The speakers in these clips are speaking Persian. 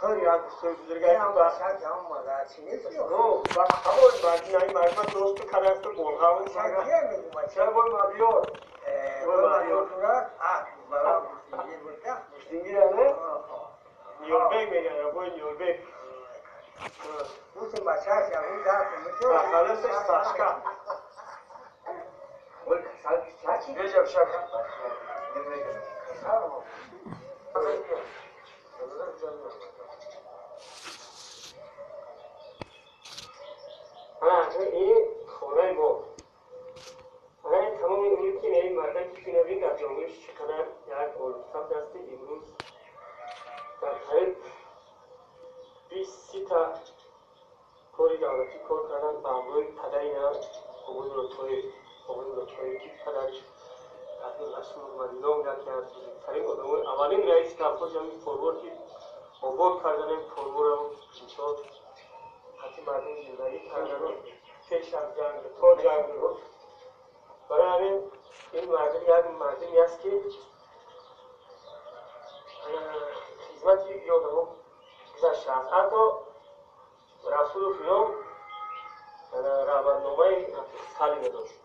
خیلی از دوستای بزرگی هم باشد هم مادر چی نیست نو بس همون مردی نایی مرد دوست کردست بولها و چه میگم چه بول مادیور بول مادیور تورا برای بوشتینگی بودم بوشتینگی نه نیوربگ میگن بول نیوربگ بوشتین بچه هست یا اون در کنه خالصش ساشکا بول کسال چی؟ بیجب شکا این خونه ما این تمام این که این مردم که بینوید در جامعهش چقدر یک الفت دست امروز در قریب 20-30 تا کاری دولتی کار کردن به همراه پدر اینا آقای رتبایی که پدرش تحقیق رسول مدینه بودن که از بزرگترین آدمای اولین رئیس کمپوش همین فوروار که آباد کردن این فوروار رو اینجا حتی مردم زندگی کردن پیش از جنگ تا جنگ رو برای همین این مردم یک مردمی است که خدمت یک آدم ها گذشته است حتی رسول فیلم رهبرنامه سالی نداشت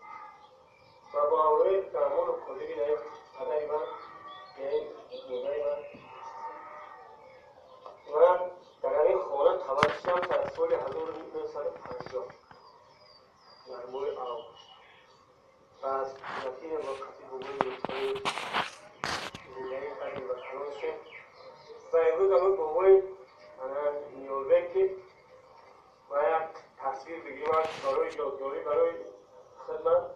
و با همراه فرمان و کلی که پدری من یعنی مادر من در این خانه تولد شدم در سال 1950 در ماه آگوست از نتیجه وقتی بگوی روزهای زندگی کردیم و تمام شد و امروز همون بگوی نیوربگ و یک تصویر بگیریم از کارهای یادگاری برای خدمت